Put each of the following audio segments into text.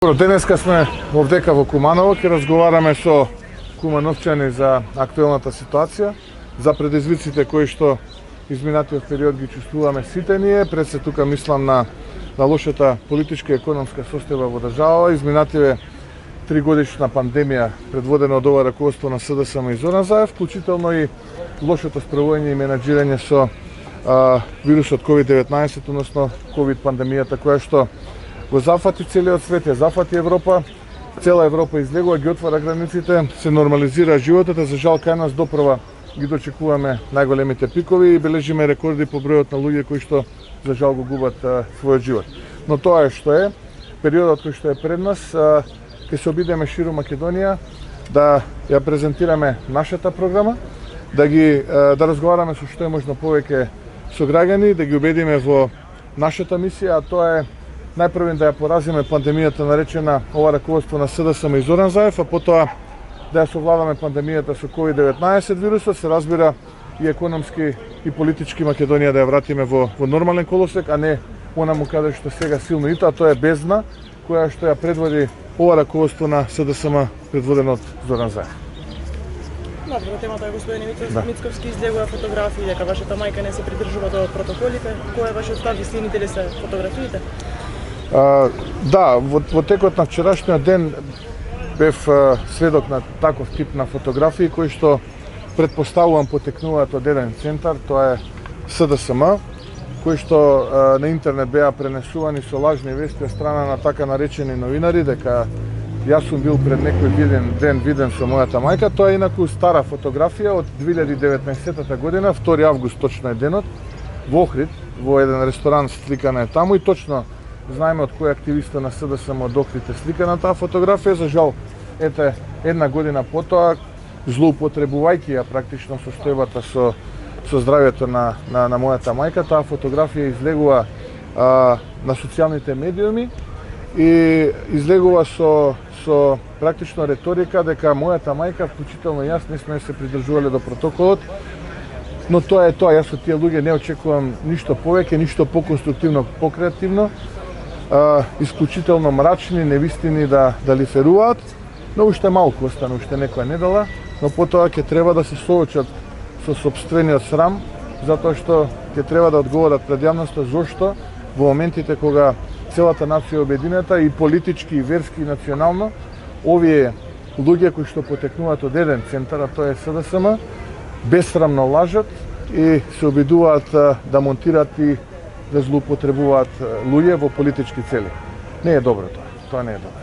Денеска сме овдека во Куманово, ќе разговараме со кумановчани за актуелната ситуација, за предизвиците кои што изминатиот период ги чувствуваме сите ние, пред се тука мислам на лошата политичка и економска состојба во државава, изминативе 3 годишна пандемија предводена од ова раководство на СДСМ и Зоран Заев, вклучително и лошото справување и менаџирање со вирусот COVID-19, односно COVID пандемијата која што го зафати целиот свет, ја зафати Европа, цела Европа излегува, ги отвара границите, се нормализира животот, а за жал кај нас допрва ги дочекуваме најголемите пикови и бележиме рекорди по бројот на луѓе кои што за жал го губат својот живот. Но тоа е што е, периодот кој што е пред нас, ќе се обидеме ширум Македонија да ја презентираме нашата програма, да разговараме со што е можно повеќе со граѓани, да ги убедиме во нашата мисија, а тоа е најпрвен да ја поразиме пандемијата наречена ова раководство на СДСМ и Зоран Заев, а потоа да ја совладаме пандемијата со COVID-19 вирусот, се разбира и економски и политички Македонија да ја вратиме во нормален колосек, а не онаму каде што сега силно ито, а тоа е бездна која што ја предводи ова раководство на СДСМ предводено од Зоран Заев. Добро, темата е господин Мицковски излегува фотографии дека вашата мајка не се придржува до протоколите. Кој е вашиот став, ви снимите ли се фотографиите? Да, во текот на вчерашниот ден бев сведок на таков тип на фотографии кои што претпоставувам потекнуваат од еден центар, тоа е СДСМ, кои што на интернет беа пренесувани со лажни вести од страна на така наречени новинари дека јас сум бил пред некој ден виден со мојата мајка. Тоа е инаку стара фотографија од 2019 година, 2 август точно е денот, во Охрид, во еден ресторан сликана е таму и точно знаеме од кој активиста на СДСМ од Охрид е сликана таа фотографија. За жал, ете, една година потоа, злоупотребувајќи ја практично состојбата со здравјето на мојата мајка, таа фотографија излегува на социјалните медиуми и излегува со практично реторика дека мојата мајка, вклучително јас, не сме се придржувале до протоколот. Но тоа е тоа, јас од тие луѓе не очекувам ништо повеќе, ништо поконструктивно, покреативно. Исклучително мрачни, невистини да лиферуваат, но уште малку остана, уште некоја недела, но потоа ќе треба да се соочат со сопствениот срам, затоа што ќе треба да одговорат пред јавноста зошто во моментите кога целата нација обединета и политички, и верски, и национално, овие луѓе кои што потекнуваат од еден центар, а тоа е СДСМ, бесрамно лажат и се обидуваат да монтираат и да злоупотребуваат луѓе во политички цели. Не е добро тоа. Тоа не е добро.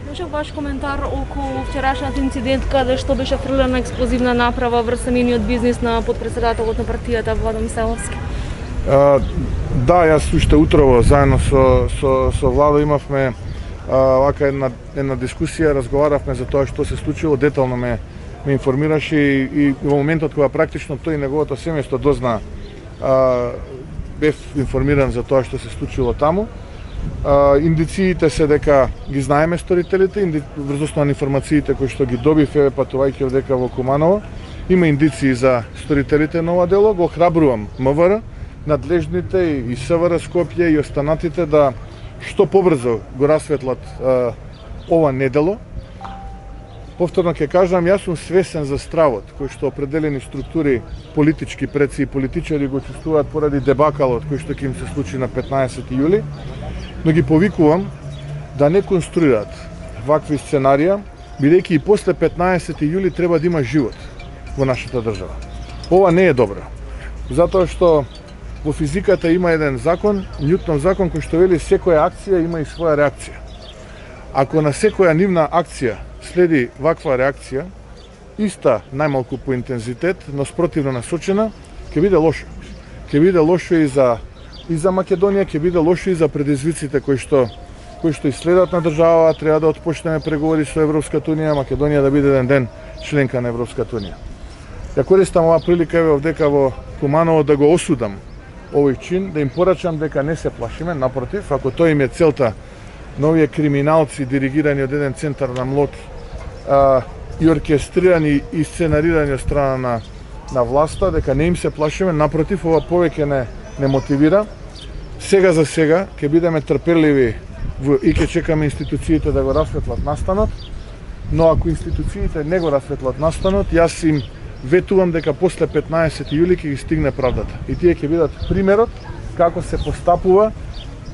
Може ваш коментар околу вчерашниот инцидент каде што беше фрлена експлозивна направа врз семејниот бизнис на подпредседателот на партијата Владо Мисаловски? Да, јас уште утрово заедно со Владо имавме вака една дискусија, разговаравме за тоа што се случило, детално ме информираше и во моментот кога практично тој и неговото семејство дозна, бев информиран за тоа што се случило таму. Индициите се дека ги знаеме сторителите, врз основа на информациите кои што ги добив патувајќи овдека во Куманово. Има индиции за сторителите на ова дело, го охрабрувам МВР, надлежните и СВР Скопје и останатите да што побрзо го расветлат ова недело. Повторно ќе кажам, јас сум свесен за стравот кој што определени структури, политички предци и политичари го чувствуваат поради дебакалот кој што ќе им се случи на 15 јули, но ги повикувам да не конструираат вакви сценарија, бидејќи и после 15 јули треба да има живот во нашата држава. Ова не е добро, затоа што во физиката има еден закон, Њутонов закон, кој што вели секоја акција има и своја реакција. Ако на секоја нивна акција следи ваква реакција, иста најмалку по интензитет, но спротивно насочена, ќе биде лошо. Ќе биде лошо и за Македонија, ќе биде лошо и за предизвиците кои што иследат на држава. Треба да отпочнеме преговори со Европската унија, Македонија да биде еден ден членка на Европската унија. Ја користам оваа прилика овдека во Куманово да го осудам овој чин, да им порачам дека не се плашиме, напротив, ако тој им е целта на овие криминалци диригирани од еден центар на МЛОД и оркестрирани и сценарирани од страна на власта, дека не им се плашиме, напротив, ова повеќе не мотивира. Сега за сега ќе бидеме трпеливи и ќе чекаме институциите да го расветлат настанот, но ако институциите не го расветлат настанот, јас им ветувам дека после 15 јули ќе ги стигне правдата. И тие ќе бидат примерот како се постапува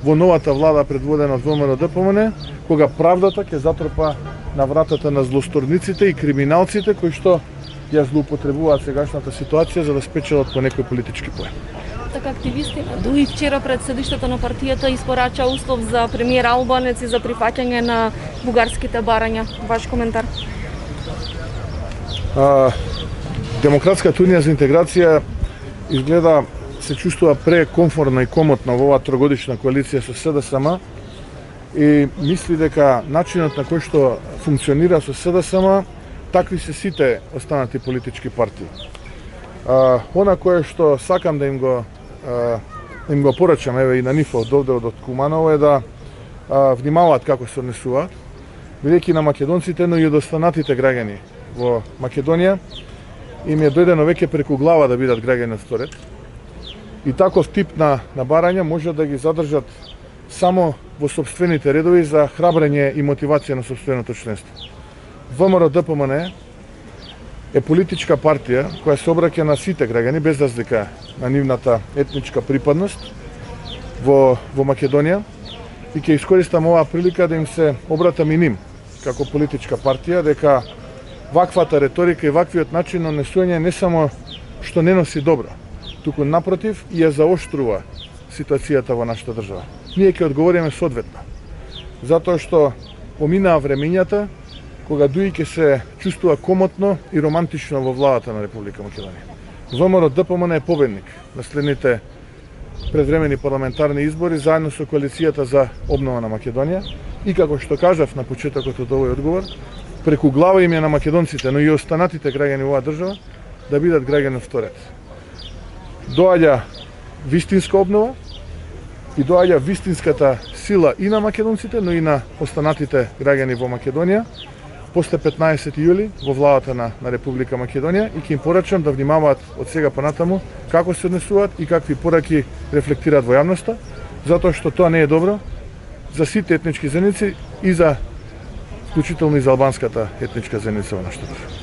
во новата влада предводена од ВМРО-ДПМН, кога правдата ќе затрпа на вратата на злосторниците и криминалците кои што ја злоупотребуваат сегашната ситуација за да спечелат по некој политички поен. Така активисти дуи вчера пред седиштето на партијата испорача услов за премиер Албанец и за прифаќање на бугарските барања. Ваш коментар? Демократската унија за интеграција изгледа се чувствува прекомфортно и комотно во оваа трогодишна коалиција со СДСМ и мисли дека начинот на кој што функционира со СДСМ такви се сите останати политички партии. Она кое што сакам да им го порачам, еве и на нив од Куманово, е да внимаваат како се однесуваат, бидејќи на македонците, но и од останатите граѓани во Македонија им е дојдено веќе преку глава да бидат граѓани од вторет. И таков тип на барања може да ги задржат само во сопствените редови за храбрење и мотивација на сопственото членство. ВМРО-ДПМН е политичка партија која се обраќа на сите граѓани без разлика на нивната етничка припадност во Македонија и ќе искористам оваа прилика да им се обратам и ним како политичка партија дека ваквата реторика и ваквиот начин на однесување не само што не носи добро, туку напротив и ја заоштрува ситуацијата во нашата држава. Ние ќе одговориме соодветно, затоа што поминаа времењата кога дуи ќе се чувствува комотно и романтично во владата на Република Македонија. ВМРО-ДПМН е победник на следните предвремени парламентарни избори заедно со коалицијата за обнова на Македонија и како што кажав на почетокот од овој одговор, преку глава им е на македонците, но и останатите граѓани во оваа држава да бидат граѓани вторет. Доаѓа вистинска обнова и доаѓа вистинската сила и на македонците, но и на останатите граѓани во Македонија после 15 јули во владата на Република Македонија и ќе им порачам да внимаваат од сега понатаму како се однесуваат и какви пораки рефлектираат во јавноста, затоа што тоа не е добро за сите етнички заедници и за вклучително и за албанската етничка заедница во нашата држава.